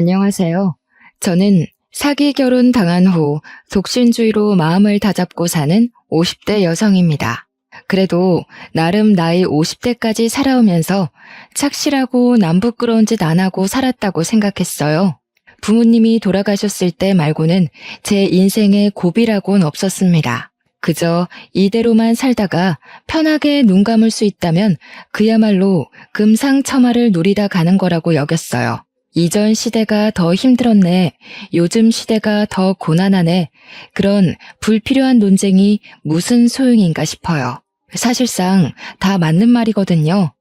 안녕하세요. 저는 사기 결혼 당한 후 독신주의로 마음을 다잡고 사는 50대 여성입니다. 그래도 나름 나이 50대까지 살아오면서 착실하고 남 부끄러운 짓 안 하고 살았다고 생각했어요. 부모님이 돌아가셨을 때 말고는 제 인생에 고비라고는 없었습니다. 그저 이대로만 살다가 편하게 눈 감을 수 있다면 그야말로 금상첨화를 누리다 가는 거라고 여겼어요. 이전 시대가 더 힘들었네, 요즘 시대가 더 고난하네, 그런 불필요한 논쟁이 무슨 소용인가 싶어요. 사실상 다 맞는 말이거든요.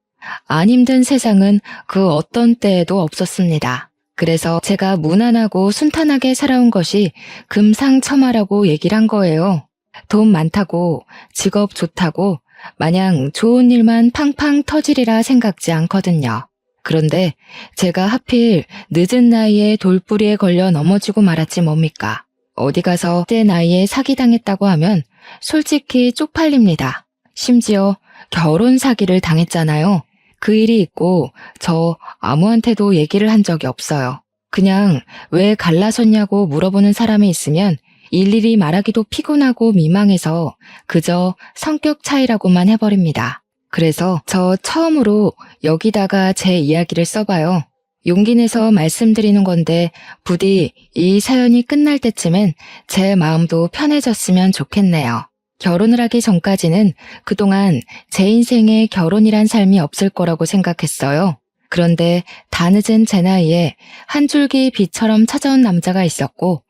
안 힘든 세상은 그 어떤 때에도 없었습니다. 그래서 제가 무난하고 순탄하게 살아온 것이 금상첨화라고 얘기를 한 거예요. 돈 많다고, 직업 좋다고, 마냥 좋은 일만 팡팡 터지리라 생각지 않거든요. 그런데 제가 하필 늦은 나이에 돌부리에 걸려 넘어지고 말았지 뭡니까. 어디 가서 때 나이에 사기당했다고 하면 솔직히 쪽팔립니다. 심지어 결혼 사기를 당했잖아요. 그 일이 있고 저 아무한테도 얘기를 한 적이 없어요. 그냥 왜 갈라섰냐고 물어보는 사람이 있으면 일일이 말하기도 피곤하고 민망해서 그저 성격 차이라고만 해버립니다. 그래서 저 처음으로 여기다가 제 이야기를 써봐요. 용기 내서 말씀드리는 건데 부디 이 사연이 끝날 때쯤엔 제 마음도 편해졌으면 좋겠네요. 결혼을 하기 전까지는 그동안 제 인생에 결혼이란 삶이 없을 거라고 생각했어요. 그런데 다 늦은 제 나이에 한 줄기 빛처럼 찾아온 남자가 있었고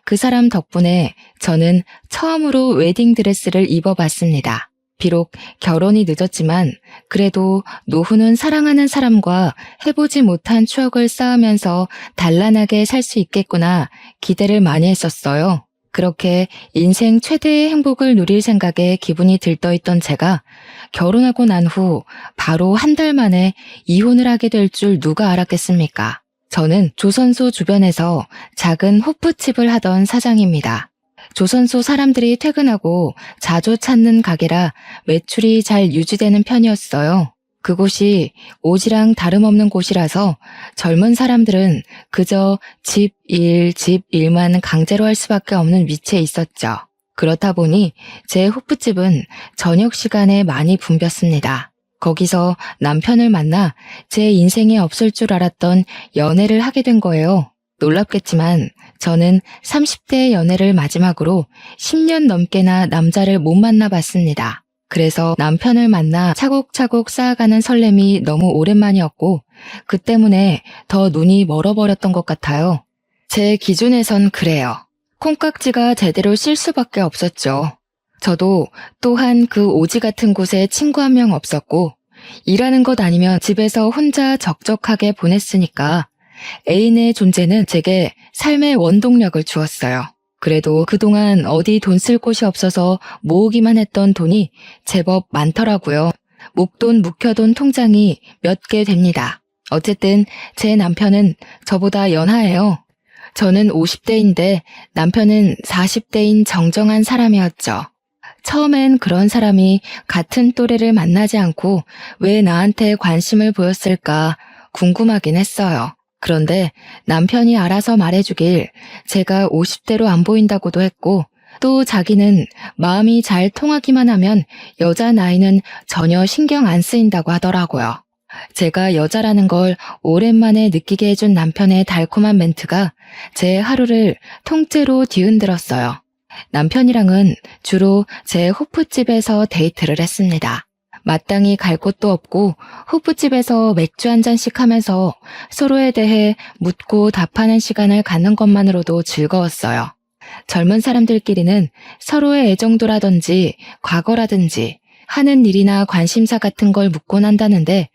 그 사람 덕분에 저는 처음으로 웨딩드레스를 입어봤습니다. 비록 결혼이 늦었지만 그래도 노후는 사랑하는 사람과 해보지 못한 추억을 쌓으면서 단란하게 살 수 있겠구나 기대를 많이 했었어요. 그렇게 인생 최대의 행복을 누릴 생각에 기분이 들떠있던 제가 결혼하고 난 후 바로 한 달 만에 이혼을 하게 될 줄 누가 알았겠습니까? 저는 조선소 주변에서 작은 호프집을 하던 사장입니다. 조선소 사람들이 퇴근하고 자주 찾는 가게라 매출이 잘 유지되는 편이었어요. 그곳이 오지랑 다름없는 곳이라서 젊은 사람들은 그저 집 일만 강제로 할 수밖에 없는 위치에 있었죠. 그렇다 보니 제 호프집은 저녁 시간에 많이 붐볐습니다. 거기서 남편을 만나 제 인생에 없을 줄 알았던 연애를 하게 된 거예요. 놀랍겠지만 저는 30대 연애를 마지막으로 10년 넘게나 남자를 못 만나봤습니다. 그래서 남편을 만나 차곡차곡 쌓아가는 설렘이 너무 오랜만이었고 그 때문에 더 눈이 멀어버렸던 것 같아요. 제 기준에선 그래요. 콩깍지가 제대로 쓸 수밖에 없었죠. 저도 또한 그 오지 같은 곳에 친구 한 명 없었고 일하는 것 아니면 집에서 혼자 적적하게 보냈으니까 애인의 존재는 제게 삶의 원동력을 주었어요. 그래도 그동안 어디 돈 쓸 곳이 없어서 모으기만 했던 돈이 제법 많더라고요. 목돈 묵혀둔 통장이 몇 개 됩니다. 어쨌든 제 남편은 저보다 연하예요. 저는 50대인데 남편은 40대인 정정한 사람이었죠. 처음엔 그런 사람이 같은 또래를 만나지 않고 왜 나한테 관심을 보였을까 궁금하긴 했어요. 그런데 남편이 알아서 말해주길 제가 50대로 안 보인다고도 했고 또 자기는 마음이 잘 통하기만 하면 여자 나이는 전혀 신경 안 쓰인다고 하더라고요. 제가 여자라는 걸 오랜만에 느끼게 해준 남편의 달콤한 멘트가 제 하루를 통째로 뒤흔들었어요. 남편이랑은 주로 제 호프집에서 데이트를 했습니다. 마땅히 갈 곳도 없고 호프집에서 맥주 한 잔씩 하면서 서로에 대해 묻고 답하는 시간을 갖는 것만으로도 즐거웠어요. 젊은 사람들끼리는 서로의 애정도라든지 과거라든지 하는 일이나 관심사 같은 걸 묻곤 한다는데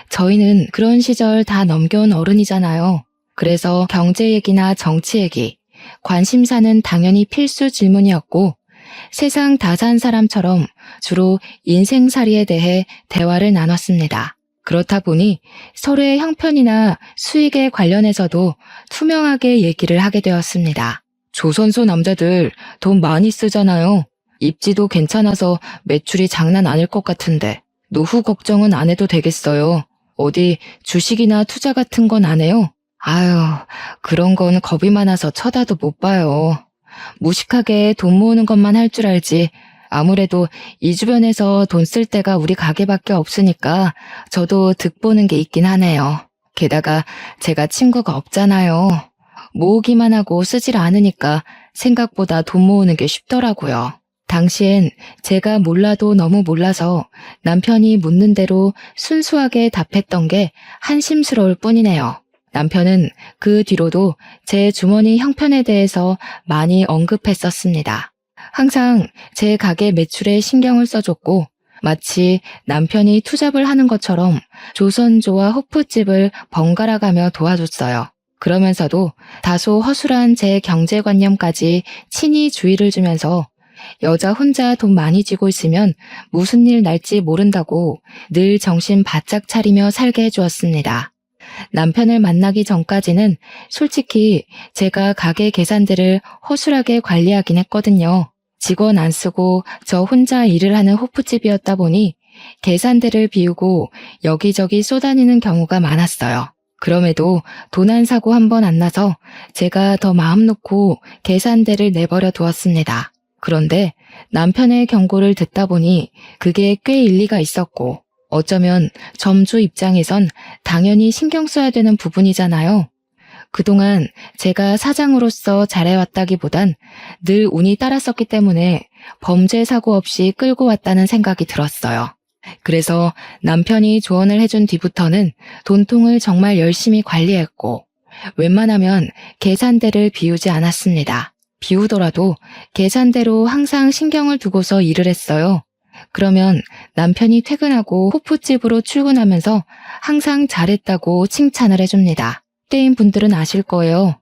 저희는 그런 시절 다 넘겨온 어른이잖아요. 그래서 경제 얘기나 정치 얘기, 관심사는 당연히 필수 질문이었고 세상 다 산 사람처럼 주로 인생살이에 대해 대화를 나눴습니다. 그렇다 보니 서로의 형편이나 수익에 관련해서도 투명하게 얘기를 하게 되었습니다. 조선소 남자들 돈 많이 쓰잖아요. 입지도 괜찮아서 매출이 장난 아닐 것 같은데 노후 걱정은 안 해도 되겠어요. 어디 주식이나 투자 같은 건 안 해요? 아유, 그런 건 겁이 많아서 쳐다도 못 봐요. 무식하게 돈 모으는 것만 할 줄 알지. 아무래도 이 주변에서 돈 쓸 데가 우리 가게밖에 없으니까 저도 득보는 게 있긴 하네요. 게다가 제가 친구가 없잖아요. 모으기만 하고 쓰질 않으니까 생각보다 돈 모으는 게 쉽더라고요. 당시엔 제가 몰라도 너무 몰라서 남편이 묻는 대로 순수하게 답했던 게 한심스러울 뿐이네요. 남편은 그 뒤로도 제 주머니 형편에 대해서 많이 언급했었습니다. 항상 제 가게 매출에 신경을 써줬고 마치 남편이 투잡을 하는 것처럼 조선조와 호프집을 번갈아 가며 도와줬어요. 그러면서도 다소 허술한 제 경제관념까지 친히 주의를 주면서 여자 혼자 돈 많이 쥐고 있으면 무슨 일 날지 모른다고 늘 정신 바짝 차리며 살게 해주었습니다. 남편을 만나기 전까지는 솔직히 제가 가게 계산대를 허술하게 관리하긴 했거든요. 직원 안 쓰고 저 혼자 일을 하는 호프집이었다 보니 계산대를 비우고 여기저기 쏘다니는 경우가 많았어요. 그럼에도 돈 한 사고 한 번 안 나서 제가 더 마음 놓고 계산대를 내버려 두었습니다. 그런데 남편의 경고를 듣다 보니 그게 꽤 일리가 있었고 어쩌면 점주 입장에선 당연히 신경 써야 되는 부분이잖아요. 그동안 제가 사장으로서 잘해왔다기보단 늘 운이 따랐었기 때문에 범죄 사고 없이 끌고 왔다는 생각이 들었어요. 그래서 남편이 조언을 해준 뒤부터는 돈통을 정말 열심히 관리했고 웬만하면 계산대를 비우지 않았습니다. 비우더라도 계산대로 항상 신경을 두고서 일을 했어요. 그러면 남편이 퇴근하고 호프집으로 출근하면서 항상 잘했다고 칭찬을 해줍니다. 때인 분들은 아실 거예요.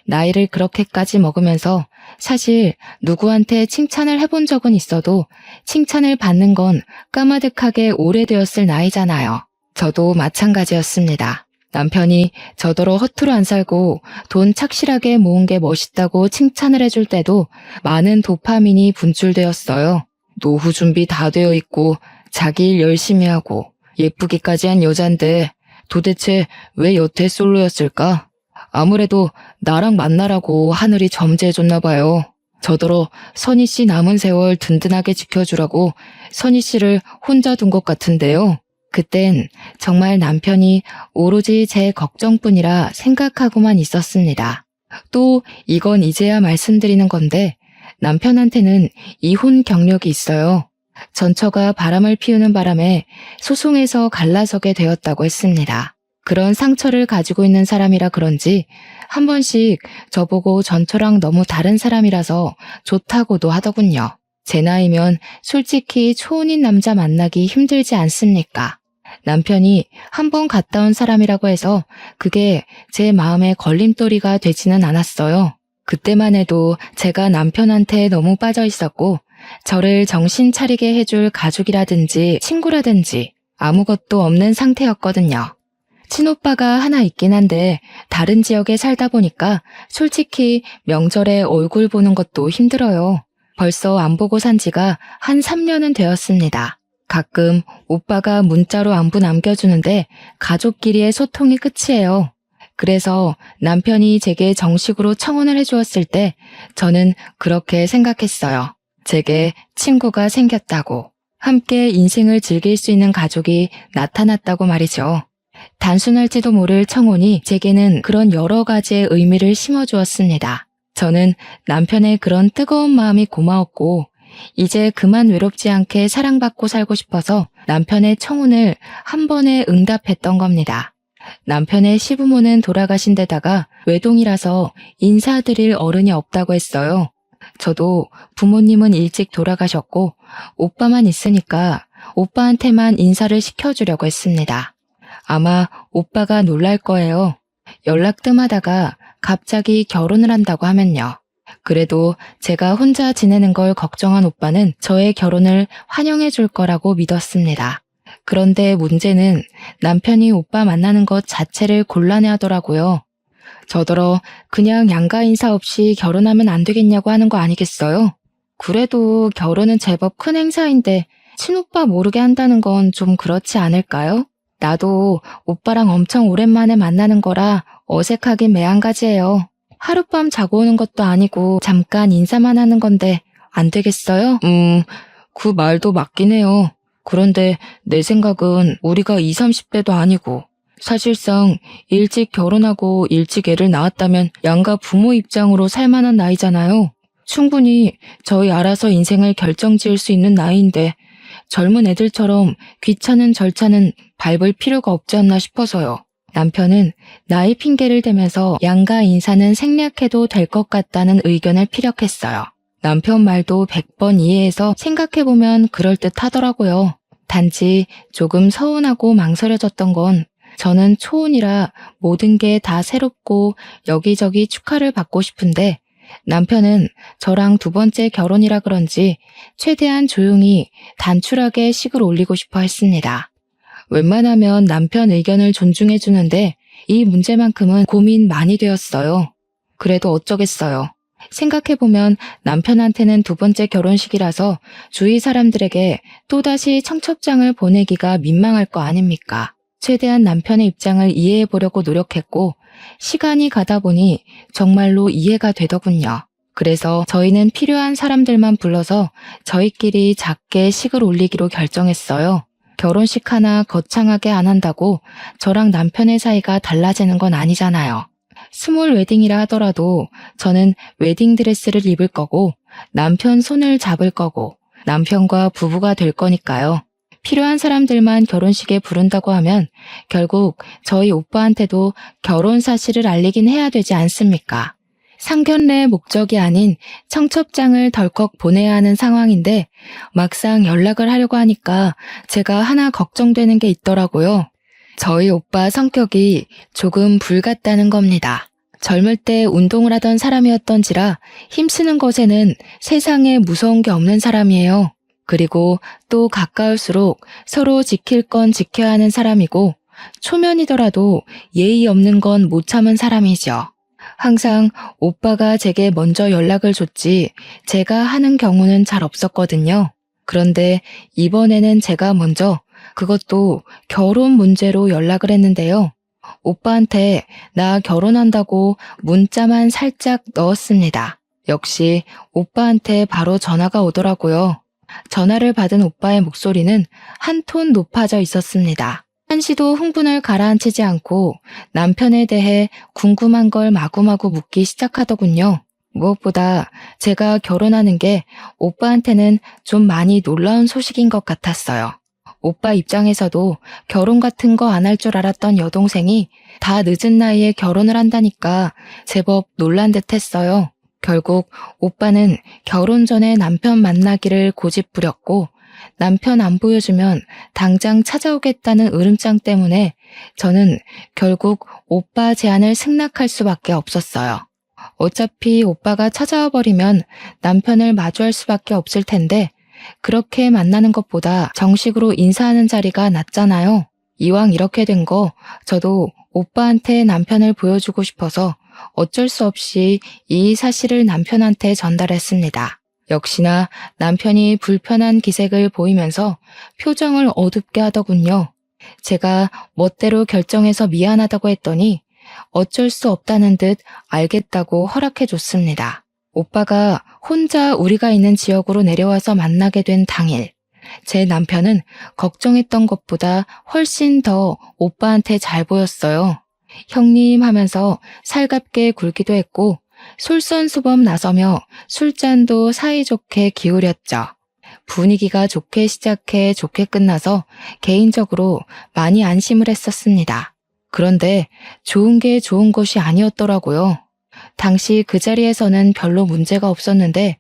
나이를 그렇게까지 먹으면서 사실 누구한테 칭찬을 해본 적은 있어도 칭찬을 받는 건 까마득하게 오래되었을 나이잖아요. 저도 마찬가지였습니다. 남편이 저더러 허투루 안 살고 돈 착실하게 모은 게 멋있다고 칭찬을 해줄 때도 많은 도파민이 분출되었어요. 노후 준비 다 되어 있고 자기 일 열심히 하고 예쁘기까지 한 여잔데 도대체 왜 여태 솔로였을까? 아무래도 나랑 만나라고 하늘이 점지해줬나 봐요. 저더러 선희 씨 남은 세월 든든하게 지켜주라고 선희 씨를 혼자 둔 것 같은데요. 그땐 정말 남편이 오로지 제 걱정뿐이라 생각하고만 있었습니다. 또 이건 이제야 말씀드리는 건데 남편한테는 이혼 경력이 있어요. 전처가 바람을 피우는 바람에 소송에서 갈라서게 되었다고 했습니다. 그런 상처를 가지고 있는 사람이라 그런지 한 번씩 저보고 전처랑 너무 다른 사람이라서 좋다고도 하더군요. 제 나이면 솔직히 초혼인 남자 만나기 힘들지 않습니까? 남편이 한 번 갔다 온 사람이라고 해서 그게 제 마음에 걸림돌이가 되지는 않았어요. 그때만 해도 제가 남편한테 너무 빠져 있었고 저를 정신 차리게 해줄 가족이라든지 친구라든지 아무것도 없는 상태였거든요. 친오빠가 하나 있긴 한데 다른 지역에 살다 보니까 솔직히 명절에 얼굴 보는 것도 힘들어요. 벌써 안 보고 산 지가 한 3년은 되었습니다. 가끔 오빠가 문자로 안부 남겨주는데 가족끼리의 소통이 끝이에요. 그래서 남편이 제게 정식으로 청혼을 해주었을 때 저는 그렇게 생각했어요. 제게 친구가 생겼다고. 함께 인생을 즐길 수 있는 가족이 나타났다고 말이죠. 단순할지도 모를 청혼이 제게는 그런 여러 가지의 의미를 심어주었습니다. 저는 남편의 그런 뜨거운 마음이 고마웠고 이제 그만 외롭지 않게 사랑받고 살고 싶어서 남편의 청혼을 한 번에 응답했던 겁니다. 남편의 시부모는 돌아가신 데다가 외동이라서 인사드릴 어른이 없다고 했어요. 저도 부모님은 일찍 돌아가셨고 오빠만 있으니까 오빠한테만 인사를 시켜주려고 했습니다. 아마 오빠가 놀랄 거예요. 연락 뜸하다가 갑자기 결혼을 한다고 하면요. 그래도 제가 혼자 지내는 걸 걱정한 오빠는 저의 결혼을 환영해 줄 거라고 믿었습니다. 그런데 문제는 남편이 오빠 만나는 것 자체를 곤란해 하더라고요. 저더러 그냥 양가 인사 없이 결혼하면 안 되겠냐고 하는 거 아니겠어요? 그래도 결혼은 제법 큰 행사인데 친오빠 모르게 한다는 건 좀 그렇지 않을까요? 나도 오빠랑 엄청 오랜만에 만나는 거라 어색하긴 매한가지예요. 하룻밤 자고 오는 것도 아니고 잠깐 인사만 하는 건데 안 되겠어요? 그 말도 맞긴 해요. 그런데 내 생각은 우리가 20, 30대도 아니고 사실상 일찍 결혼하고 일찍 애를 낳았다면 양가 부모 입장으로 살만한 나이잖아요. 충분히 저희 알아서 인생을 결정지을 수 있는 나이인데 젊은 애들처럼 귀찮은 절차는 밟을 필요가 없지 않나 싶어서요. 남편은 나이 핑계를 대면서 양가 인사는 생략해도 될 것 같다는 의견을 피력했어요. 남편 말도 100번 이해해서 생각해보면 그럴듯하더라고요. 단지 조금 서운하고 망설여졌던 건 저는 초혼이라 모든 게 다 새롭고 여기저기 축하를 받고 싶은데 남편은 저랑 두 번째 결혼이라 그런지 최대한 조용히 단출하게 식을 올리고 싶어 했습니다. 웬만하면 남편 의견을 존중해 주는데 이 문제만큼은 고민 많이 되었어요. 그래도 어쩌겠어요. 생각해보면 남편한테는 두 번째 결혼식이라서 주위 사람들에게 또다시 청첩장을 보내기가 민망할 거 아닙니까? 최대한 남편의 입장을 이해해 보려고 노력했고 시간이 가다 보니 정말로 이해가 되더군요. 그래서 저희는 필요한 사람들만 불러서 저희끼리 작게 식을 올리기로 결정했어요. 결혼식 하나 거창하게 안 한다고 저랑 남편의 사이가 달라지는 건 아니잖아요. 스몰 웨딩이라 하더라도 저는 웨딩드레스를 입을 거고 남편 손을 잡을 거고 남편과 부부가 될 거니까요. 필요한 사람들만 결혼식에 부른다고 하면 결국 저희 오빠한테도 결혼 사실을 알리긴 해야 되지 않습니까? 상견례의 목적이 아닌 청첩장을 덜컥 보내야 하는 상황인데 막상 연락을 하려고 하니까 제가 하나 걱정되는 게 있더라고요. 저희 오빠 성격이 조금 불같다는 겁니다. 젊을 때 운동을 하던 사람이었던지라 힘쓰는 것에는 세상에 무서운 게 없는 사람이에요. 그리고 또 가까울수록 서로 지킬 건 지켜야 하는 사람이고 초면이더라도 예의 없는 건 못 참은 사람이죠. 항상 오빠가 제게 먼저 연락을 줬지 제가 하는 경우는 잘 없었거든요. 그런데 이번에는 제가 먼저 그것도 결혼 문제로 연락을 했는데요. 오빠한테 나 결혼한다고 문자만 살짝 넣었습니다. 역시 오빠한테 바로 전화가 오더라고요. 전화를 받은 오빠의 목소리는 한 톤 높아져 있었습니다. 한시도 흥분을 가라앉히지 않고 남편에 대해 궁금한 걸 마구마구 묻기 시작하더군요. 무엇보다 제가 결혼하는 게 오빠한테는 좀 많이 놀라운 소식인 것 같았어요. 오빠 입장에서도 결혼 같은 거 안 할 줄 알았던 여동생이 다 늦은 나이에 결혼을 한다니까 제법 놀란 듯 했어요. 결국 오빠는 결혼 전에 남편 만나기를 고집부렸고 남편 안 보여주면 당장 찾아오겠다는 으름장 때문에 저는 결국 오빠 제안을 승낙할 수밖에 없었어요. 어차피 오빠가 찾아와 버리면 남편을 마주할 수밖에 없을 텐데 그렇게 만나는 것보다 정식으로 인사하는 자리가 낫잖아요. 이왕 이렇게 된 거 저도 오빠한테 남편을 보여주고 싶어서 어쩔 수 없이 이 사실을 남편한테 전달했습니다. 역시나 남편이 불편한 기색을 보이면서 표정을 어둡게 하더군요. 제가 멋대로 결정해서 미안하다고 했더니 어쩔 수 없다는 듯 알겠다고 허락해줬습니다. 오빠가 혼자 우리가 있는 지역으로 내려와서 만나게 된 당일, 제 남편은 걱정했던 것보다 훨씬 더 오빠한테 잘 보였어요. 형님 하면서 살갑게 굴기도 했고 솔선수범 나서며 술잔도 사이좋게 기울였죠. 분위기가 좋게 시작해 좋게 끝나서 개인적으로 많이 안심을 했었습니다. 그런데 좋은 게 좋은 것이 아니었더라고요. 당시 그 자리에서는 별로 문제가 없었는데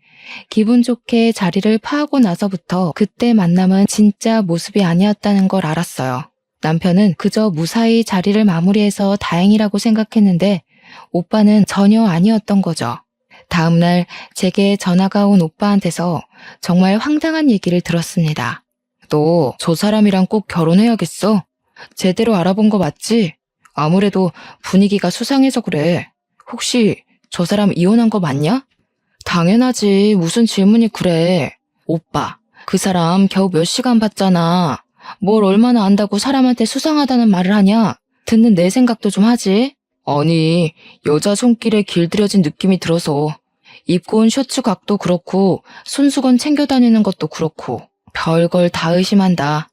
기분 좋게 자리를 파하고 나서부터 그때 만남은 진짜 모습이 아니었다는 걸 알았어요. 남편은 그저 무사히 자리를 마무리해서 다행이라고 생각했는데 오빠는 전혀 아니었던 거죠. 다음날 제게 전화가 온 오빠한테서 정말 황당한 얘기를 들었습니다. 너 저 사람이랑 꼭 결혼해야겠어? 제대로 알아본 거 맞지? 아무래도 분위기가 수상해서 그래. 혹시 저 사람 이혼한 거 맞냐? 당연하지. 무슨 질문이 그래. 오빠, 그 사람 겨우 몇 시간 봤잖아. 뭘 얼마나 안다고 사람한테 수상하다는 말을 하냐? 듣는 내 생각도 좀 하지. 아니, 여자 손길에 길들여진 느낌이 들어서 입고 온 셔츠 각도 그렇고 손수건 챙겨 다니는 것도 그렇고 별걸 다 의심한다.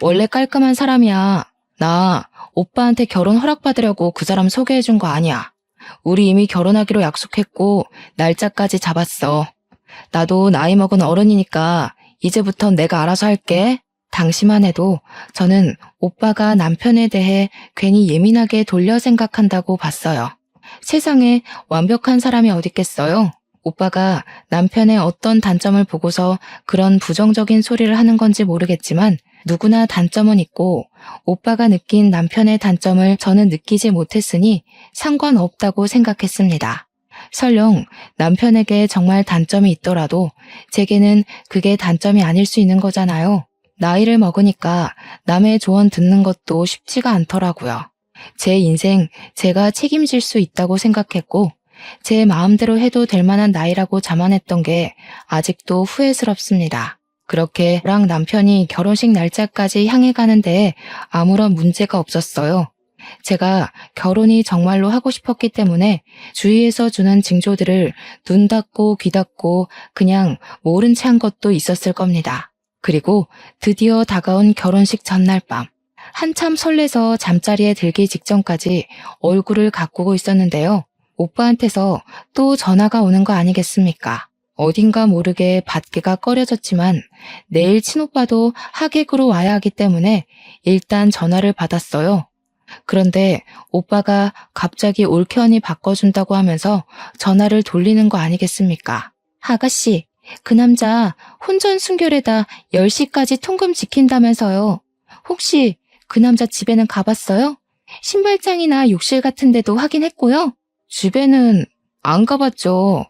원래 깔끔한 사람이야. 나 오빠한테 결혼 허락받으려고 그 사람 소개해준 거 아니야. 우리 이미 결혼하기로 약속했고 날짜까지 잡았어. 나도 나이 먹은 어른이니까 이제부턴 내가 알아서 할게. 당시만 해도 저는 오빠가 남편에 대해 괜히 예민하게 돌려 생각한다고 봤어요. 세상에 완벽한 사람이 어딨겠어요? 오빠가 남편의 어떤 단점을 보고서 그런 부정적인 소리를 하는 건지 모르겠지만 누구나 단점은 있고 오빠가 느낀 남편의 단점을 저는 느끼지 못했으니 상관없다고 생각했습니다. 설령 남편에게 정말 단점이 있더라도 제게는 그게 단점이 아닐 수 있는 거잖아요. 나이를 먹으니까 남의 조언 듣는 것도 쉽지가 않더라고요. 제 인생 제가 책임질 수 있다고 생각했고 제 마음대로 해도 될 만한 나이라고 자만했던 게 아직도 후회스럽습니다. 그렇게 저랑 남편이 결혼식 날짜까지 향해 가는데 아무런 문제가 없었어요. 제가 결혼이 정말로 하고 싶었기 때문에 주위에서 주는 징조들을 눈 닫고 귀 닫고 그냥 모른 채 한 것도 있었을 겁니다. 그리고 드디어 다가온 결혼식 전날 밤. 한참 설레서 잠자리에 들기 직전까지 얼굴을 가꾸고 있었는데요. 오빠한테서 또 전화가 오는 거 아니겠습니까? 어딘가 모르게 받기가 꺼려졌지만 내일 친오빠도 하객으로 와야 하기 때문에 일단 전화를 받았어요. 그런데 오빠가 갑자기 올케언이 바꿔준다고 하면서 전화를 돌리는 거 아니겠습니까? 아가씨, 그 남자 혼전 순결에다 10시까지 통금 지킨다면서요. 혹시 그 남자 집에는 가봤어요? 신발장이나 욕실 같은 데도 확인했고요. 집에는 안 가봤죠.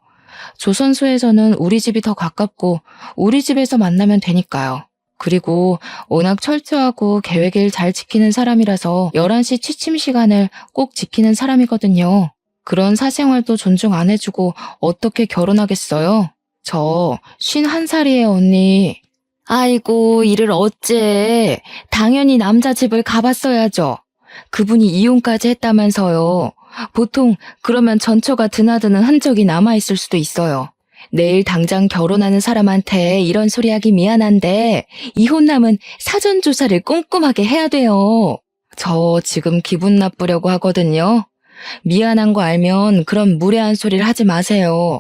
조선소에서는 우리 집이 더 가깝고 우리 집에서 만나면 되니까요. 그리고 워낙 철저하고 계획을 잘 지키는 사람이라서 11시 취침 시간을 꼭 지키는 사람이거든요. 그런 사생활도 존중 안 해주고 어떻게 결혼하겠어요? 저 51살이에요, 언니. 아이고, 이를 어째. 당연히 남자 집을 가봤어야죠. 그분이 이혼까지 했다면서요. 보통 그러면 전처가 드나드는 흔적이 남아있을 수도 있어요. 내일 당장 결혼하는 사람한테 이런 소리 하기 미안한데 이혼남은 사전조사를 꼼꼼하게 해야 돼요. 저 지금 기분 나쁘려고 하거든요. 미안한 거 알면 그런 무례한 소리를 하지 마세요.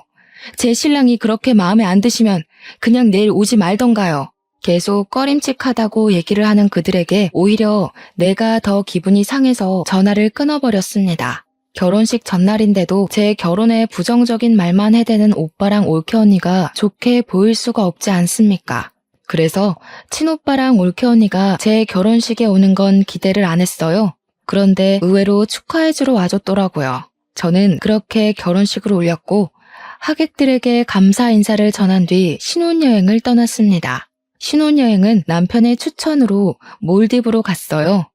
제 신랑이 그렇게 마음에 안 드시면 그냥 내일 오지 말던가요. 계속 꺼림칙하다고 얘기를 하는 그들에게 오히려 내가 더 기분이 상해서 전화를 끊어버렸습니다. 결혼식 전날인데도 제 결혼에 부정적인 말만 해대는 오빠랑 올케 언니가 좋게 보일 수가 없지 않습니까? 그래서 친오빠랑 올케 언니가 제 결혼식에 오는 건 기대를 안 했어요. 그런데 의외로 축하해주러 와줬더라고요. 저는 그렇게 결혼식을 올렸고 하객들에게 감사 인사를 전한 뒤 신혼여행을 떠났습니다. 신혼여행은 남편의 추천으로 몰디브로 갔어요.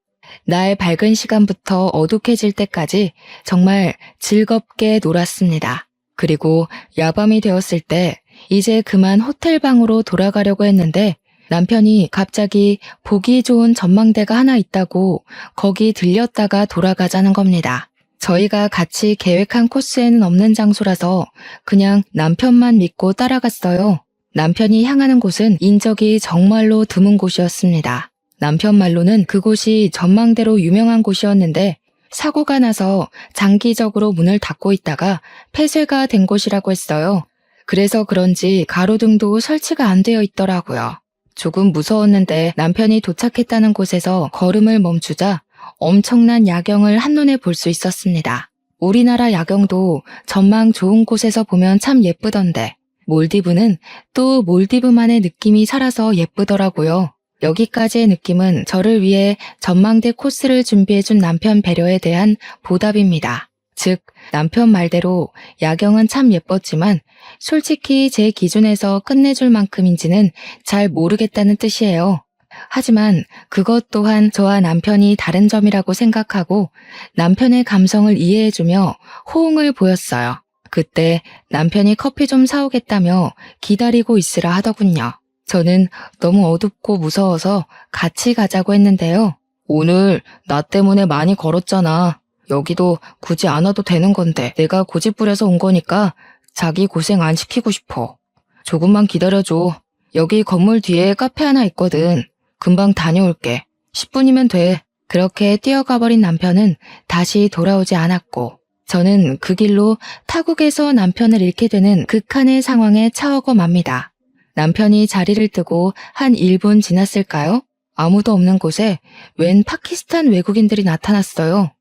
날 밝은 시간부터 어둑해질 때까지 정말 즐겁게 놀았습니다. 그리고 야밤이 되었을 때 이제 그만 호텔방으로 돌아가려고 했는데 남편이 갑자기 보기 좋은 전망대가 하나 있다고 거기 들렸다가 돌아가자는 겁니다. 저희가 같이 계획한 코스에는 없는 장소라서 그냥 남편만 믿고 따라갔어요. 남편이 향하는 곳은 인적이 정말로 드문 곳이었습니다. 남편 말로는 그곳이 전망대로 유명한 곳이었는데 사고가 나서 장기적으로 문을 닫고 있다가 폐쇄가 된 곳이라고 했어요. 그래서 그런지 가로등도 설치가 안 되어 있더라고요. 조금 무서웠는데 남편이 도착했다는 곳에서 걸음을 멈추자 엄청난 야경을 한눈에 볼 수 있었습니다. 우리나라 야경도 전망 좋은 곳에서 보면 참 예쁘던데 몰디브는 또 몰디브만의 느낌이 살아서 예쁘더라고요. 여기까지의 느낌은 저를 위해 전망대 코스를 준비해준 남편 배려에 대한 보답입니다. 즉, 남편 말대로 야경은 참 예뻤지만 솔직히 제 기준에서 끝내줄 만큼인지는 잘 모르겠다는 뜻이에요. 하지만 그것 또한 저와 남편이 다른 점이라고 생각하고 남편의 감성을 이해해주며 호응을 보였어요. 그때 남편이 커피 좀 사오겠다며 기다리고 있으라 하더군요. 저는 너무 어둡고 무서워서 같이 가자고 했는데요. 오늘 나 때문에 많이 걸었잖아. 여기도 굳이 안 와도 되는 건데 내가 고집부려서 온 거니까 자기 고생 안 시키고 싶어. 조금만 기다려줘. 여기 건물 뒤에 카페 하나 있거든. 금방 다녀올게. 10분이면 돼. 그렇게 뛰어가 버린 남편은 다시 돌아오지 않았고 저는 그 길로 타국에서 남편을 잃게 되는 극한의 상황에 처하고 맙니다. 남편이 자리를 뜨고 한 1분 지났을까요? 아무도 없는 곳에 웬 파키스탄 외국인들이 나타났어요.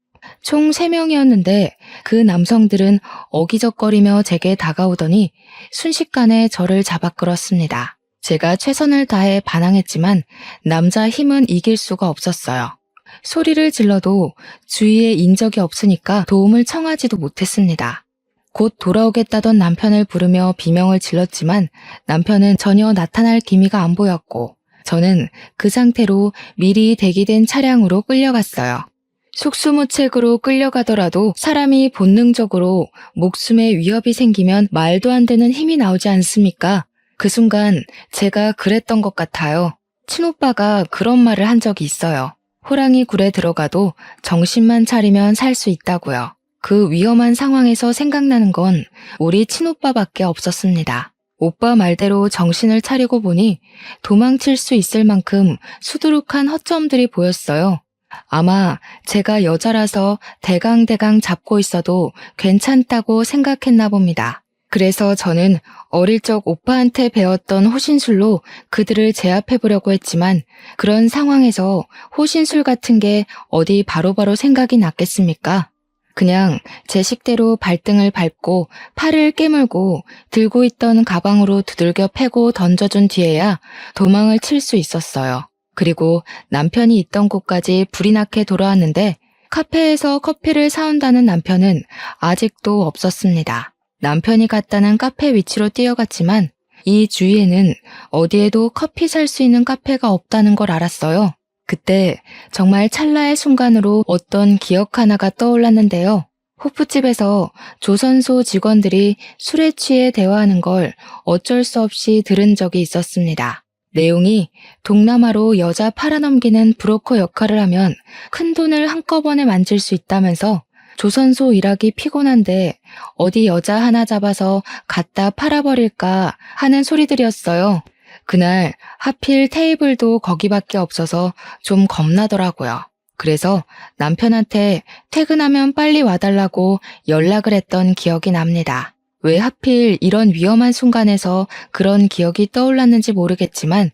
총 3명이었는데 그 남성들은 어기적거리며 제게 다가오더니 순식간에 저를 잡아 끌었습니다. 제가 최선을 다해 반항했지만 남자 힘은 이길 수가 없었어요. 소리를 질러도 주위에 인적이 없으니까 도움을 청하지도 못했습니다. 곧 돌아오겠다던 남편을 부르며 비명을 질렀지만 남편은 전혀 나타날 기미가 안 보였고 저는 그 상태로 미리 대기된 차량으로 끌려갔어요. 속수무책으로 끌려가더라도 사람이 본능적으로 목숨에 위협이 생기면 말도 안 되는 힘이 나오지 않습니까? 그 순간 제가 그랬던 것 같아요. 친오빠가 그런 말을 한 적이 있어요. 호랑이 굴에 들어가도 정신만 차리면 살 수 있다고요. 그 위험한 상황에서 생각나는 건 우리 친오빠밖에 없었습니다. 오빠 말대로 정신을 차리고 보니 도망칠 수 있을 만큼 수두룩한 허점들이 보였어요. 아마 제가 여자라서 대강대강 잡고 있어도 괜찮다고 생각했나 봅니다. 그래서 저는 어릴 적 오빠한테 배웠던 호신술로 그들을 제압해보려고 했지만 그런 상황에서 호신술 같은 게 어디 바로바로 생각이 났겠습니까? 그냥 제 식대로 발등을 밟고 팔을 깨물고 들고 있던 가방으로 두들겨 패고 던져준 뒤에야 도망을 칠 수 있었어요. 그리고 남편이 있던 곳까지 불이 나게 돌아왔는데 카페에서 커피를 사온다는 남편은 아직도 없었습니다. 남편이 갔다는 카페 위치로 뛰어갔지만 이 주위에는 어디에도 커피 살 수 있는 카페가 없다는 걸 알았어요. 그때 정말 찰나의 순간으로 어떤 기억 하나가 떠올랐는데요. 호프집에서 조선소 직원들이 술에 취해 대화하는 걸 어쩔 수 없이 들은 적이 있었습니다. 내용이 동남아로 여자 팔아넘기는 브로커 역할을 하면 큰 돈을 한꺼번에 만질 수 있다면서 조선소 일하기 피곤한데 어디 여자 하나 잡아서 갖다 팔아버릴까 하는 소리들이었어요. 그날 하필 테이블도 거기밖에 없어서 좀 겁나더라고요. 그래서 남편한테 퇴근하면 빨리 와달라고 연락을 했던 기억이 납니다. 왜 하필 이런 위험한 순간에서 그런 기억이 떠올랐는지 모르겠지만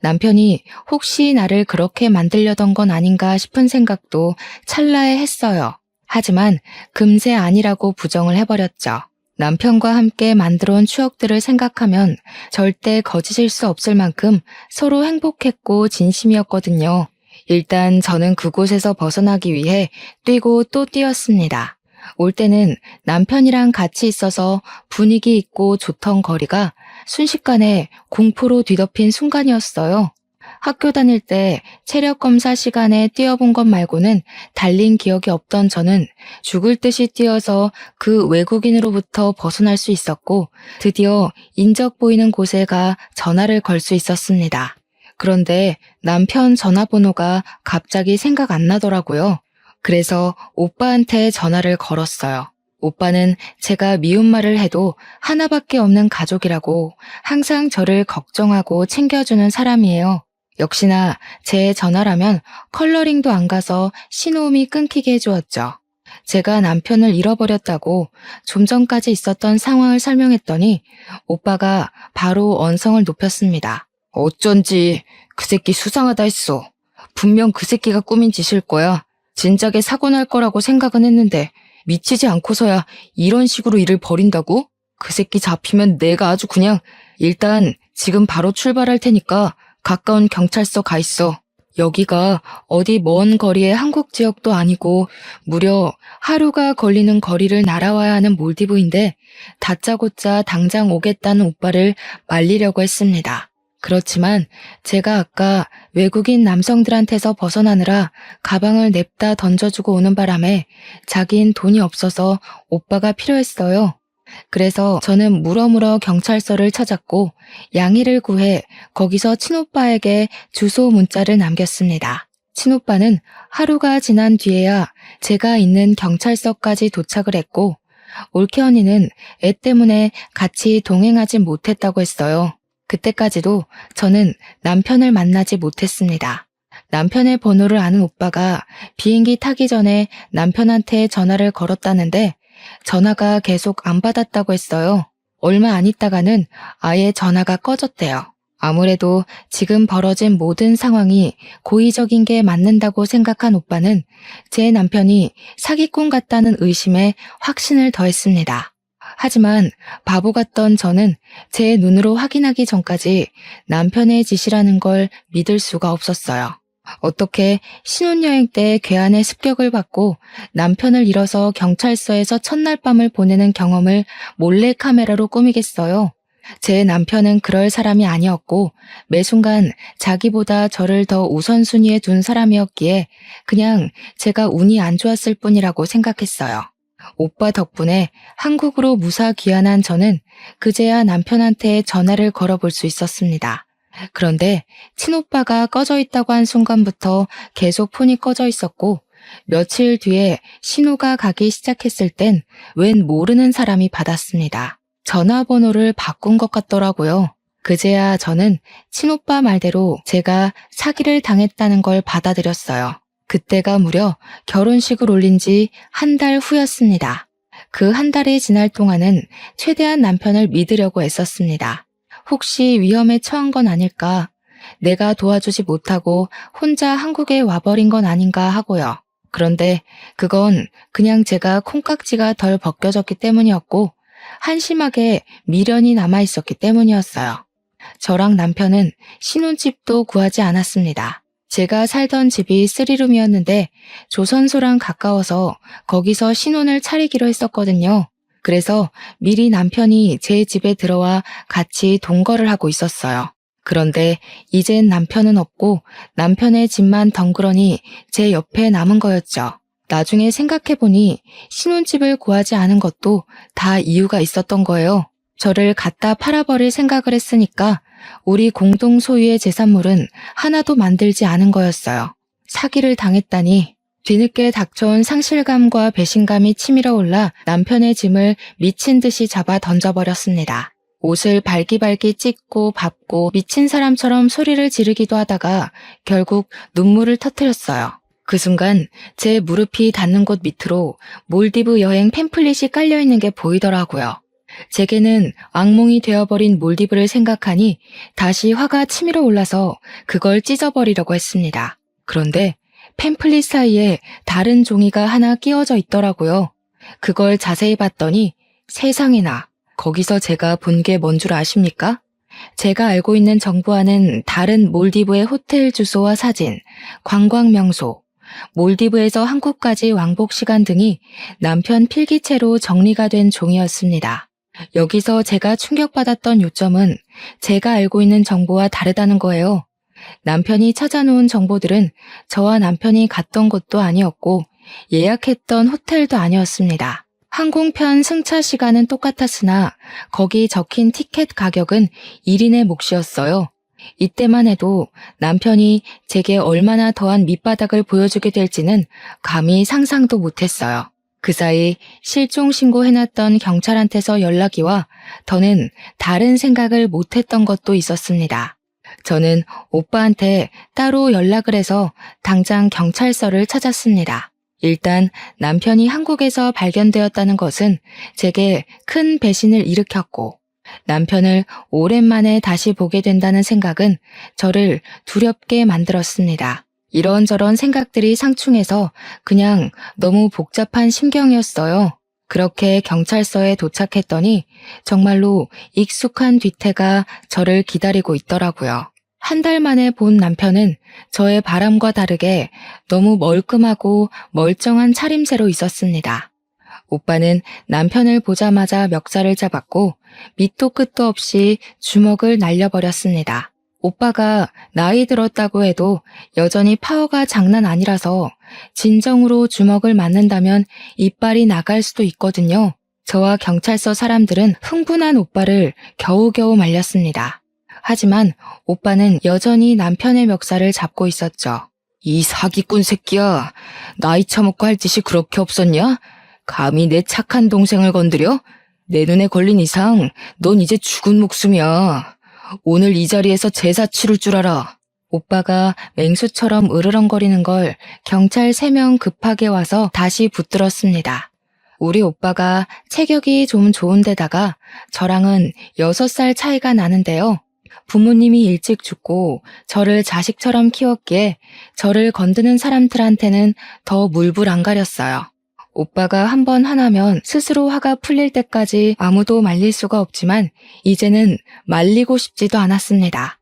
남편이 혹시 나를 그렇게 만들려던 건 아닌가 싶은 생각도 찰나에 했어요. 하지만 금세 아니라고 부정을 해버렸죠. 남편과 함께 만들어온 추억들을 생각하면 절대 거짓일 수 없을 만큼 서로 행복했고 진심이었거든요. 일단 저는 그곳에서 벗어나기 위해 뛰고 또 뛰었습니다. 올 때는 남편이랑 같이 있어서 분위기 있고 좋던 거리가 순식간에 공포로 뒤덮인 순간이었어요. 학교 다닐 때 체력 검사 시간에 뛰어본 것 말고는 달린 기억이 없던 저는 죽을 듯이 뛰어서 그 외국인으로부터 벗어날 수 있었고 드디어 인적 보이는 곳에 가 전화를 걸 수 있었습니다. 그런데 남편 전화번호가 갑자기 생각 안 나더라고요. 그래서 오빠한테 전화를 걸었어요. 오빠는 제가 미운 말을 해도 하나밖에 없는 가족이라고 항상 저를 걱정하고 챙겨주는 사람이에요. 역시나 제 전화라면 컬러링도 안 가서 신호음이 끊기게 해주었죠. 제가 남편을 잃어버렸다고 좀 전까지 있었던 상황을 설명했더니 오빠가 바로 언성을 높였습니다. 어쩐지 그 새끼 수상하다 했어. 분명 그 새끼가 꾸민 짓일 거야. 진작에 사고 날 거라고 생각은 했는데 미치지 않고서야 이런 식으로 일을 벌인다고? 그 새끼 잡히면 내가 아주 그냥 일단 지금 바로 출발할 테니까 가까운 경찰서 가 있어. 여기가 어디 먼 거리의 한국 지역도 아니고 무려 하루가 걸리는 거리를 날아와야 하는 몰디브인데 다짜고짜 당장 오겠다는 오빠를 말리려고 했습니다. 그렇지만 제가 아까 외국인 남성들한테서 벗어나느라 가방을 냅다 던져주고 오는 바람에 자긴 돈이 없어서 오빠가 필요했어요. 그래서 저는 물어물어 경찰서를 찾았고 양해를 구해 거기서 친오빠에게 주소 문자를 남겼습니다. 친오빠는 하루가 지난 뒤에야 제가 있는 경찰서까지 도착을 했고 올케 언니는 애 때문에 같이 동행하지 못했다고 했어요. 그때까지도 저는 남편을 만나지 못했습니다. 남편의 번호를 아는 오빠가 비행기 타기 전에 남편한테 전화를 걸었다는데 전화가 계속 안 받았다고 했어요. 얼마 안 있다가는 아예 전화가 꺼졌대요. 아무래도 지금 벌어진 모든 상황이 고의적인 게 맞는다고 생각한 오빠는 제 남편이 사기꾼 같다는 의심에 확신을 더했습니다. 하지만 바보 같던 저는 제 눈으로 확인하기 전까지 남편의 짓이라는 걸 믿을 수가 없었어요. 어떻게 신혼여행 때 괴한의 습격을 받고 남편을 잃어서 경찰서에서 첫날 밤을 보내는 경험을 몰래카메라로 꾸미겠어요? 제 남편은 그럴 사람이 아니었고 매 순간 자기보다 저를 더 우선순위에 둔 사람이었기에 그냥 제가 운이 안 좋았을 뿐이라고 생각했어요. 오빠 덕분에 한국으로 무사 귀환한 저는 그제야 남편한테 전화를 걸어볼 수 있었습니다. 그런데 친오빠가 꺼져 있다고 한 순간부터 계속 폰이 꺼져 있었고 며칠 뒤에 신호가 가기 시작했을 땐 웬 모르는 사람이 받았습니다. 전화번호를 바꾼 것 같더라고요. 그제야 저는 친오빠 말대로 제가 사기를 당했다는 걸 받아들였어요. 그때가 무려 결혼식을 올린 지 한 달 후였습니다. 그 한 달이 지날 동안은 최대한 남편을 믿으려고 애썼습니다. 혹시 위험에 처한 건 아닐까? 내가 도와주지 못하고 혼자 한국에 와버린 건 아닌가 하고요. 그런데 그건 그냥 제가 콩깍지가 덜 벗겨졌기 때문이었고 한심하게 미련이 남아있었기 때문이었어요. 저랑 남편은 신혼집도 구하지 않았습니다. 제가 살던 집이 3룸이었는데 조선소랑 가까워서 거기서 신혼을 차리기로 했었거든요. 그래서 미리 남편이 제 집에 들어와 같이 동거를 하고 있었어요. 그런데 이젠 남편은 없고 남편의 집만 덩그러니 제 옆에 남은 거였죠. 나중에 생각해보니 신혼집을 구하지 않은 것도 다 이유가 있었던 거예요. 저를 갖다 팔아버릴 생각을 했으니까 우리 공동 소유의 재산물은 하나도 만들지 않은 거였어요. 사기를 당했다니. 뒤늦게 닥쳐온 상실감과 배신감이 치밀어 올라 남편의 짐을 미친 듯이 잡아 던져버렸습니다. 옷을 발기발기 찢고 밟고 미친 사람처럼 소리를 지르기도 하다가 결국 눈물을 터뜨렸어요. 그 순간 제 무릎이 닿는 곳 밑으로 몰디브 여행 팸플릿이 깔려있는 게 보이더라고요. 제게는 악몽이 되어버린 몰디브를 생각하니 다시 화가 치밀어 올라서 그걸 찢어버리려고 했습니다. 그런데 팸플릿 사이에 다른 종이가 하나 끼워져 있더라고요. 그걸 자세히 봤더니 세상에나 거기서 제가 본 게 뭔 줄 아십니까? 제가 알고 있는 정보와는 다른 몰디브의 호텔 주소와 사진, 관광 명소, 몰디브에서 한국까지 왕복 시간 등이 남편 필기체로 정리가 된 종이었습니다. 여기서 제가 충격받았던 요점은 제가 알고 있는 정보와 다르다는 거예요. 남편이 찾아놓은 정보들은 저와 남편이 갔던 곳도 아니었고 예약했던 호텔도 아니었습니다. 항공편 승차 시간은 똑같았으나 거기 적힌 티켓 가격은 1인의 몫이었어요. 이때만 해도 남편이 제게 얼마나 더한 밑바닥을 보여주게 될지는 감히 상상도 못했어요. 그 사이 실종 신고해놨던 경찰한테서 연락이 와 더는 다른 생각을 못했던 것도 있었습니다. 저는 오빠한테 따로 연락을 해서 당장 경찰서를 찾았습니다. 일단 남편이 한국에서 발견되었다는 것은 제게 큰 배신을 일으켰고 남편을 오랜만에 다시 보게 된다는 생각은 저를 두렵게 만들었습니다. 이런저런 생각들이 상충해서 그냥 너무 복잡한 심경이었어요. 그렇게 경찰서에 도착했더니 정말로 익숙한 뒤태가 저를 기다리고 있더라고요. 한 달 만에 본 남편은 저의 바람과 다르게 너무 멀끔하고 멀쩡한 차림새로 있었습니다. 오빠는 남편을 보자마자 멱살을 잡았고 밑도 끝도 없이 주먹을 날려버렸습니다. 오빠가 나이 들었다고 해도 여전히 파워가 장난 아니라서 진정으로 주먹을 맞는다면 이빨이 나갈 수도 있거든요. 저와 경찰서 사람들은 흥분한 오빠를 겨우겨우 말렸습니다. 하지만 오빠는 여전히 남편의 멱살을 잡고 있었죠. 이 사기꾼 새끼야, 나이 처먹고 할 짓이 그렇게 없었냐? 감히 내 착한 동생을 건드려? 내 눈에 걸린 이상 넌 이제 죽은 목숨이야. 오늘 이 자리에서 제사 치를 줄 알아. 오빠가 맹수처럼 으르렁거리는 걸 경찰 3명 급하게 와서 다시 붙들었습니다. 우리 오빠가 체격이 좀 좋은데다가 저랑은 6살 차이가 나는데요. 부모님이 일찍 죽고 저를 자식처럼 키웠기에 저를 건드는 사람들한테는 더 물불 안 가렸어요. 오빠가 한번 화나면 스스로 화가 풀릴 때까지 아무도 말릴 수가 없지만 이제는 말리고 싶지도 않았습니다.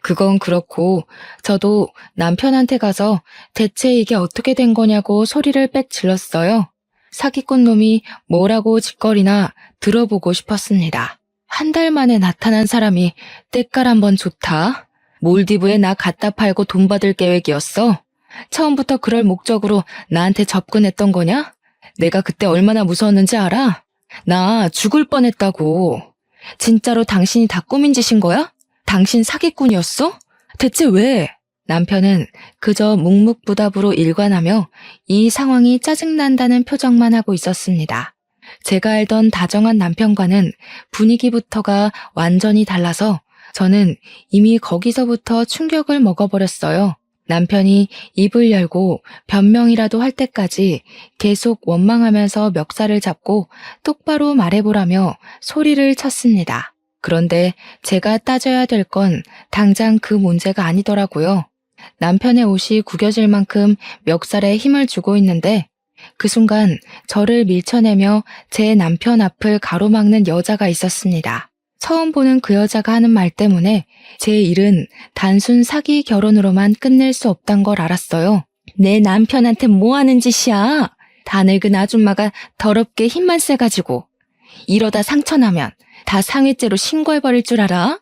그건 그렇고 저도 남편한테 가서 대체 이게 어떻게 된 거냐고 소리를 빽 질렀어요. 사기꾼 놈이 뭐라고 짓거리나 들어보고 싶었습니다. 한 달 만에 나타난 사람이 때깔 한번 좋다? 몰디브에 나 갖다 팔고 돈 받을 계획이었어? 처음부터 그럴 목적으로 나한테 접근했던 거냐? 내가 그때 얼마나 무서웠는지 알아? 나 죽을 뻔했다고. 진짜로 당신이 다 꾸민 짓인 거야? 당신 사기꾼이었어? 대체 왜? 남편은 그저 묵묵부답으로 일관하며 이 상황이 짜증난다는 표정만 하고 있었습니다. 제가 알던 다정한 남편과는 분위기부터가 완전히 달라서 저는 이미 거기서부터 충격을 먹어버렸어요. 남편이 입을 열고 변명이라도 할 때까지 계속 원망하면서 멱살을 잡고 똑바로 말해보라며 소리를 쳤습니다. 그런데 제가 따져야 될 건 당장 그 문제가 아니더라고요. 남편의 옷이 구겨질 만큼 멱살에 힘을 주고 있는데 그 순간 저를 밀쳐내며 제 남편 앞을 가로막는 여자가 있었습니다. 처음 보는 그 여자가 하는 말 때문에 제 일은 단순 사기 결혼으로만 끝낼 수 없단 걸 알았어요. 내 남편한테 뭐 하는 짓이야? 다 늙은 아줌마가 더럽게 힘만 세가지고 이러다 상처나면 다 상해죄로 신고해버릴 줄 알아?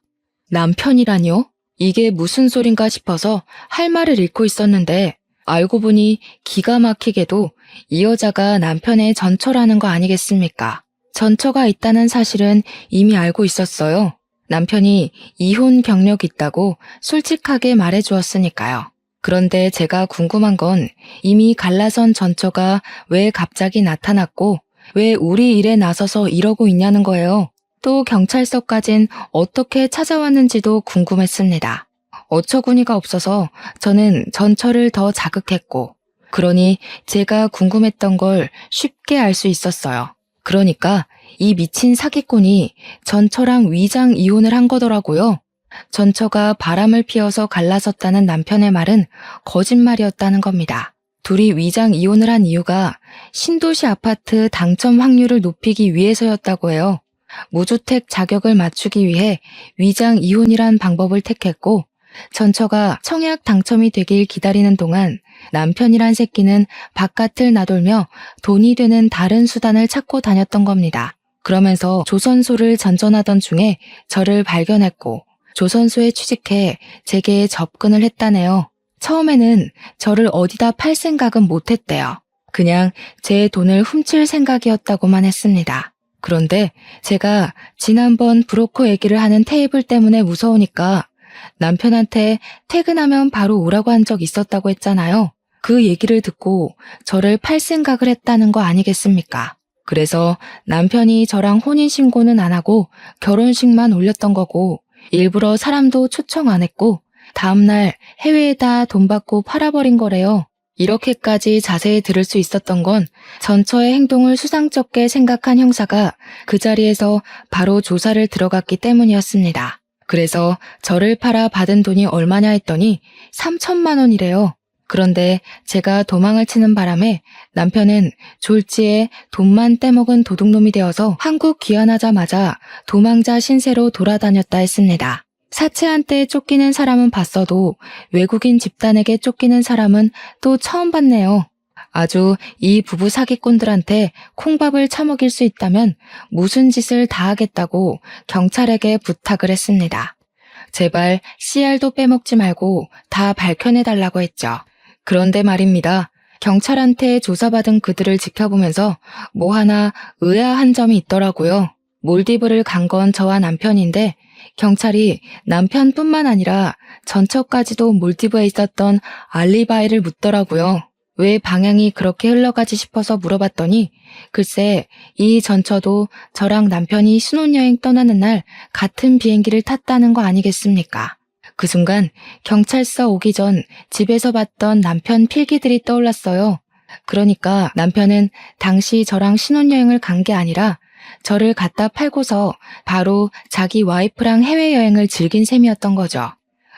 남편이라뇨? 이게 무슨 소린가 싶어서 할 말을 잃고 있었는데 알고 보니 기가 막히게도 이 여자가 남편의 전처라는 거 아니겠습니까? 전처가 있다는 사실은 이미 알고 있었어요. 남편이 이혼 경력이 있다고 솔직하게 말해주었으니까요. 그런데 제가 궁금한 건 이미 갈라선 전처가 왜 갑자기 나타났고 왜 우리 일에 나서서 이러고 있냐는 거예요. 또 경찰서까진 어떻게 찾아왔는지도 궁금했습니다. 어처구니가 없어서 저는 전처를 더 자극했고 그러니 제가 궁금했던 걸 쉽게 알 수 있었어요. 그러니까 이 미친 사기꾼이 전처랑 위장 이혼을 한 거더라고요. 전처가 바람을 피워서 갈라섰다는 남편의 말은 거짓말이었다는 겁니다. 둘이 위장 이혼을 한 이유가 신도시 아파트 당첨 확률을 높이기 위해서였다고 해요. 무주택 자격을 맞추기 위해 위장 이혼이란 방법을 택했고 전처가 청약 당첨이 되길 기다리는 동안 남편이란 새끼는 바깥을 나돌며 돈이 되는 다른 수단을 찾고 다녔던 겁니다. 그러면서 조선소를 전전하던 중에 저를 발견했고 조선소에 취직해 제게 접근을 했다네요. 처음에는 저를 어디다 팔 생각은 못했대요. 그냥 제 돈을 훔칠 생각이었다고만 했습니다. 그런데 제가 지난번 브로커 얘기를 하는 테이블 때문에 무서우니까 남편한테 퇴근하면 바로 오라고 한 적 있었다고 했잖아요. 그 얘기를 듣고 저를 팔 생각을 했다는 거 아니겠습니까? 그래서 남편이 저랑 혼인신고는 안 하고 결혼식만 올렸던 거고 일부러 사람도 초청 안 했고 다음날 해외에다 돈 받고 팔아버린 거래요. 이렇게까지 자세히 들을 수 있었던 건 전처의 행동을 수상쩍게 생각한 형사가 그 자리에서 바로 조사를 들어갔기 때문이었습니다. 그래서 저를 팔아 받은 돈이 얼마냐 했더니 3천만 원이래요. 그런데 제가 도망을 치는 바람에 남편은 졸지에 돈만 떼먹은 도둑놈이 되어서 한국 귀환하자마자 도망자 신세로 돌아다녔다 했습니다. 사채한테 쫓기는 사람은 봤어도 외국인 집단에게 쫓기는 사람은 또 처음 봤네요. 아주 이 부부 사기꾼들한테 콩밥을 처먹일 수 있다면 무슨 짓을 다 하겠다고 경찰에게 부탁을 했습니다. 제발 CR도 빼먹지 말고 다 밝혀내달라고 했죠. 그런데 말입니다. 경찰한테 조사받은 그들을 지켜보면서 뭐 하나 의아한 점이 있더라고요. 몰디브를 간 건 저와 남편인데 경찰이 남편뿐만 아니라 전처까지도 몰디브에 있었던 알리바이를 묻더라고요. 왜 방향이 그렇게 흘러가지 싶어서 물어봤더니 글쎄 이 전처도 저랑 남편이 신혼여행 떠나는 날 같은 비행기를 탔다는 거 아니겠습니까? 그 순간 경찰서 오기 전 집에서 봤던 남편 필기들이 떠올랐어요. 그러니까 남편은 당시 저랑 신혼여행을 간 게 아니라 저를 갖다 팔고서 바로 자기 와이프랑 해외여행을 즐긴 셈이었던 거죠.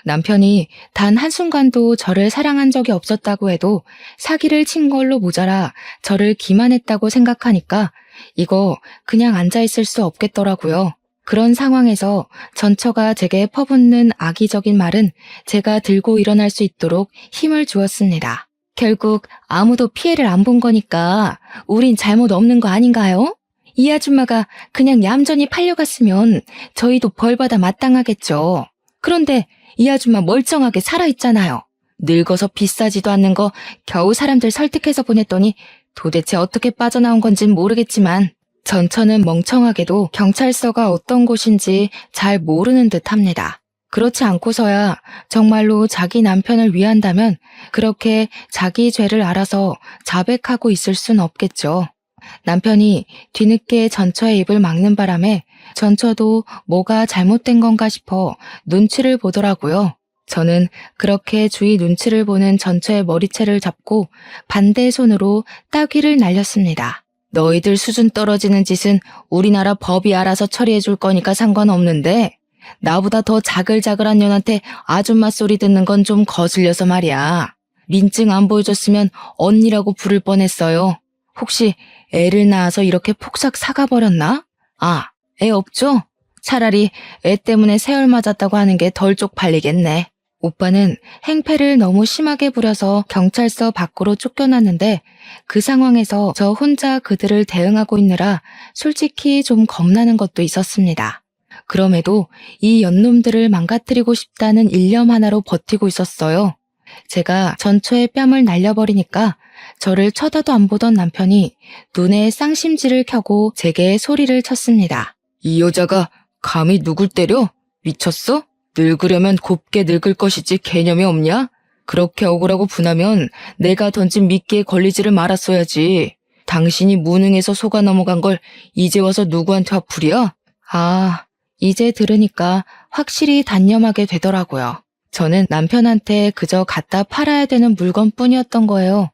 남편이 단 한순간도 저를 사랑한 적이 없었다고 해도 사기를 친 걸로 모자라 저를 기만했다고 생각하니까 이거 그냥 앉아있을 수 없겠더라고요. 그런 상황에서 전처가 제게 퍼붓는 악의적인 말은 제가 들고 일어날 수 있도록 힘을 주었습니다. 결국 아무도 피해를 안 본 거니까 우린 잘못 없는 거 아닌가요? 이 아줌마가 그냥 얌전히 팔려갔으면 저희도 벌받아 마땅하겠죠. 그런데 이 아줌마 멀쩡하게 살아있잖아요. 늙어서 비싸지도 않는 거 겨우 사람들 설득해서 보냈더니 도대체 어떻게 빠져나온 건진 모르겠지만 전처는 멍청하게도 경찰서가 어떤 곳인지 잘 모르는 듯 합니다. 그렇지 않고서야 정말로 자기 남편을 위한다면 그렇게 자기 죄를 알아서 자백하고 있을 순 없겠죠. 남편이 뒤늦게 전처의 입을 막는 바람에 전처도 뭐가 잘못된 건가 싶어 눈치를 보더라고요. 저는 그렇게 주위 눈치를 보는 전처의 머리채를 잡고 반대 손으로 따귀를 날렸습니다. 너희들 수준 떨어지는 짓은 우리나라 법이 알아서 처리해 줄 거니까 상관없는데 나보다 더 자글자글한 년한테 아줌마 소리 듣는 건 좀 거슬려서 말이야. 민증 안 보여줬으면 언니라고 부를 뻔했어요. 혹시 애를 낳아서 이렇게 폭삭 사가버렸나? 아, 애 없죠? 차라리 애 때문에 세월 맞았다고 하는 게 덜 쪽팔리겠네. 오빠는 행패를 너무 심하게 부려서 경찰서 밖으로 쫓겨났는데 그 상황에서 저 혼자 그들을 대응하고 있느라 솔직히 좀 겁나는 것도 있었습니다. 그럼에도 이 연놈들을 망가뜨리고 싶다는 일념 하나로 버티고 있었어요. 제가 전처의 뺨을 날려버리니까 저를 쳐다도 안 보던 남편이 눈에 쌍심지를 켜고 제게 소리를 쳤습니다. 이 여자가 감히 누굴 때려? 미쳤어? 늙으려면 곱게 늙을 것이지 개념이 없냐? 그렇게 억울하고 분하면 내가 던진 미끼에 걸리지를 말았어야지. 당신이 무능해서 속아 넘어간 걸 이제 와서 누구한테 화풀이야? 아, 이제 들으니까 확실히 단념하게 되더라고요. 저는 남편한테 그저 갖다 팔아야 되는 물건뿐이었던 거예요.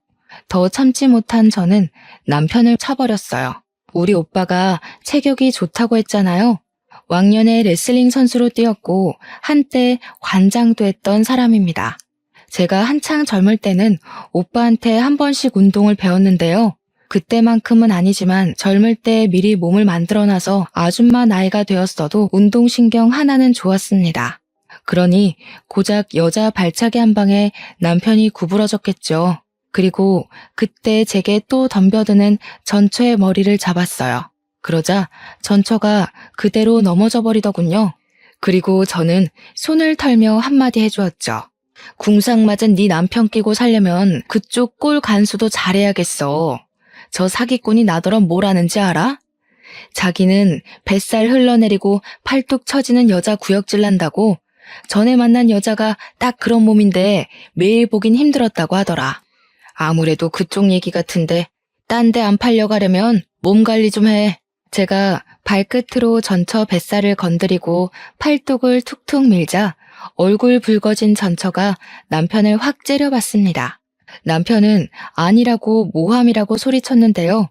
더 참지 못한 저는 남편을 차버렸어요. 우리 오빠가 체격이 좋다고 했잖아요. 왕년에 레슬링 선수로 뛰었고 한때 관장도 했던 사람입니다. 제가 한창 젊을 때는 오빠한테 한 번씩 운동을 배웠는데요. 그때만큼은 아니지만 젊을 때 미리 몸을 만들어놔서 아줌마 나이가 되었어도 운동신경 하나는 좋았습니다. 그러니 고작 여자 발차기 한 방에 남편이 구부러졌겠죠. 그리고 그때 제게 또 덤벼드는 전처의 머리를 잡았어요. 그러자 전처가 그대로 넘어져 버리더군요. 그리고 저는 손을 털며 한마디 해주었죠. 궁상 맞은 네 남편 끼고 살려면 그쪽 꼴 간수도 잘해야겠어. 저 사기꾼이 나더러 뭘 아는지 알아? 자기는 뱃살 흘러내리고 팔뚝 처지는 여자 구역질 난다고 전에 만난 여자가 딱 그런 몸인데 매일 보긴 힘들었다고 하더라. 아무래도 그쪽 얘기 같은데 딴 데 안 팔려가려면 몸 관리 좀 해. 제가 발끝으로 전처 뱃살을 건드리고 팔뚝을 툭툭 밀자 얼굴 붉어진 전처가 남편을 확 째려봤습니다. 남편은 아니라고 모함이라고 소리쳤는데요.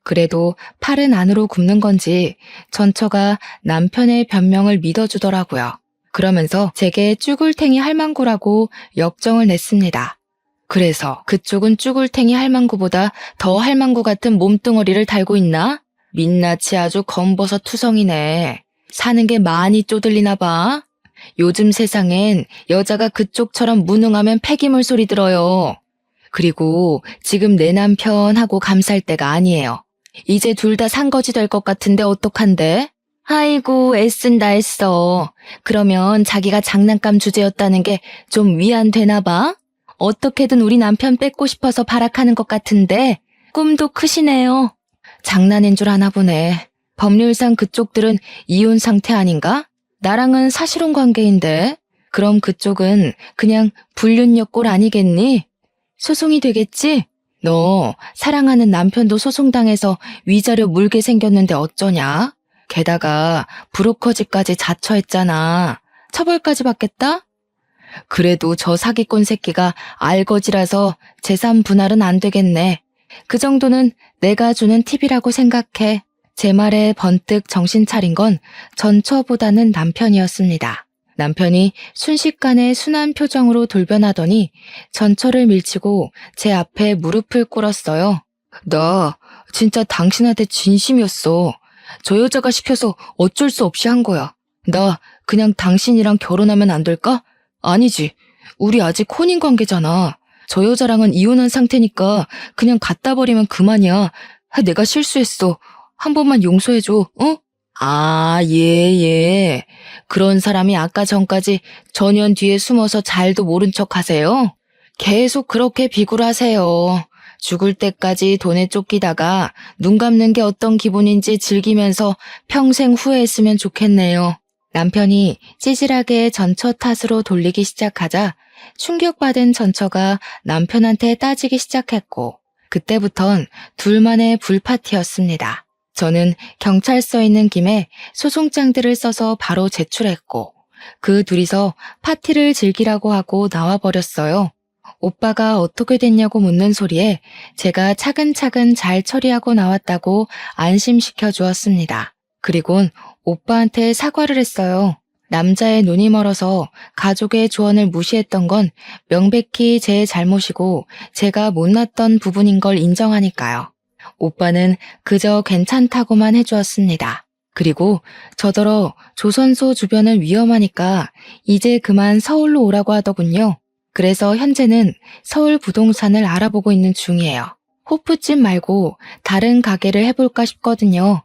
그래도 팔은 안으로 굽는 건지 전처가 남편의 변명을 믿어주더라고요. 그러면서 제게 쭈글탱이 할망구라고 역정을 냈습니다. 그래서 그쪽은 쭈글탱이 할망구보다 더 할망구 같은 몸뚱어리를 달고 있나? 민낯이 아주 검버섯 투성이네. 사는 게 많이 쪼들리나 봐. 요즘 세상엔 여자가 그쪽처럼 무능하면 폐기물 소리 들어요. 그리고 지금 내 남편하고 감쌀 때가 아니에요. 이제 둘 다 산거지 될 것 같은데 어떡한데? 아이고 애쓴다 애써. 그러면 자기가 장난감 주제였다는 게 좀 위안되나 봐? 어떻게든 우리 남편 뺏고 싶어서 발악하는 것 같은데 꿈도 크시네요. 장난인 줄 아나 보네. 법률상 그쪽들은 이혼 상태 아닌가? 나랑은 사실혼 관계인데 그럼 그쪽은 그냥 불륜여골 아니겠니? 소송이 되겠지? 너 사랑하는 남편도 소송당해서 위자료 물게 생겼는데 어쩌냐? 게다가 브로커즈까지 자처했잖아. 처벌까지 받겠다? 그래도 저 사기꾼 새끼가 알거지라서 재산 분할은 안 되겠네. 그 정도는 내가 주는 팁이라고 생각해. 제 말에 번뜩 정신 차린 건 전처보다는 남편이었습니다. 남편이 순식간에 순한 표정으로 돌변하더니 전처를 밀치고 제 앞에 무릎을 꿇었어요. 나 진짜 당신한테 진심이었어. 저 여자가 시켜서 어쩔 수 없이 한 거야. 나 그냥 당신이랑 결혼하면 안 될까? 아니지. 우리 아직 혼인 관계잖아. 저 여자랑은 이혼한 상태니까 그냥 갖다 버리면 그만이야. 내가 실수했어. 한 번만 용서해줘, 어? 아, 예. 그런 사람이 아까 전까지 전현 뒤에 숨어서 잘도 모른 척 하세요? 계속 그렇게 비굴하세요. 죽을 때까지 돈에 쫓기다가 눈 감는 게 어떤 기분인지 즐기면서 평생 후회했으면 좋겠네요. 남편이 찌질하게 전처 탓으로 돌리기 시작하자 충격받은 전처가 남편한테 따지기 시작했고 그때부턴 둘만의 불파티였습니다. 저는 경찰서에 있는 김에 소송장들을 써서 바로 제출했고 그 둘이서 파티를 즐기라고 하고 나와버렸어요. 오빠가 어떻게 됐냐고 묻는 소리에 제가 차근차근 잘 처리하고 나왔다고 안심시켜 주었습니다. 그리곤 오빠한테 사과를 했어요. 남자의 눈이 멀어서 가족의 조언을 무시했던 건 명백히 제 잘못이고 제가 못났던 부분인 걸 인정하니까요. 오빠는 그저 괜찮다고만 해주었습니다. 그리고 저더러 조선소 주변은 위험하니까 이제 그만 서울로 오라고 하더군요. 그래서 현재는 서울 부동산을 알아보고 있는 중이에요. 호프집 말고 다른 가게를 해볼까 싶거든요.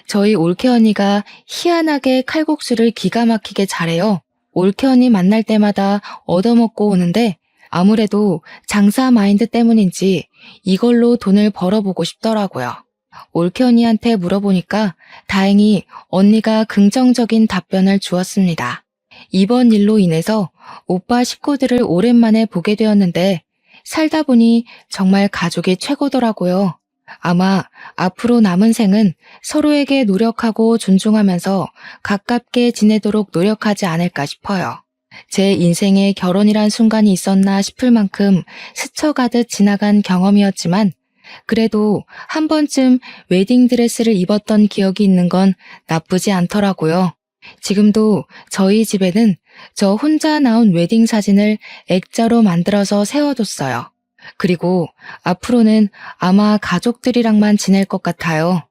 저희 올케 언니가 희한하게 칼국수를 기가 막히게 잘해요. 올케 언니 만날 때마다 얻어먹고 오는데 아무래도 장사 마인드 때문인지 이걸로 돈을 벌어보고 싶더라고요. 올케 언니한테 물어보니까 다행히 언니가 긍정적인 답변을 주었습니다. 이번 일로 인해서 오빠 식구들을 오랜만에 보게 되었는데 살다 보니 정말 가족이 최고더라고요. 아마 앞으로 남은 생은 서로에게 노력하고 존중하면서 가깝게 지내도록 노력하지 않을까 싶어요. 제 인생에 결혼이란 순간이 있었나 싶을 만큼 스쳐가듯 지나간 경험이었지만 그래도 한 번쯤 웨딩드레스를 입었던 기억이 있는 건 나쁘지 않더라고요. 지금도 저희 집에는 저 혼자 나온 웨딩 사진을 액자로 만들어서 세워뒀어요. 그리고 앞으로는 아마 가족들이랑만 지낼 것 같아요.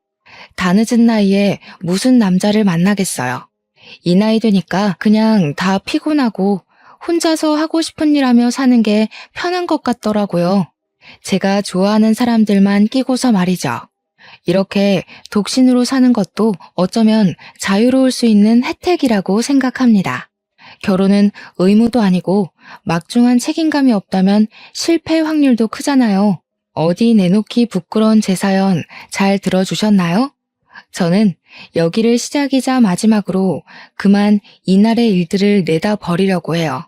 다 늦은 나이에 무슨 남자를 만나겠어요. 이 나이 되니까 그냥 다 피곤하고 혼자서 하고 싶은 일 하며 사는 게 편한 것 같더라고요. 제가 좋아하는 사람들만 끼고서 말이죠. 이렇게 독신으로 사는 것도 어쩌면 자유로울 수 있는 혜택이라고 생각합니다. 결혼은 의무도 아니고 막중한 책임감이 없다면 실패 확률도 크잖아요. 어디 내놓기 부끄러운 제 사연 잘 들어주셨나요? 저는 여기를 시작이자 마지막으로 그만 이날의 일들을 내다 버리려고 해요.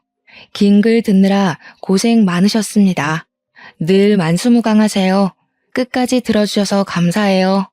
긴 글 듣느라 고생 많으셨습니다. 늘 만수무강하세요. 끝까지 들어주셔서 감사해요.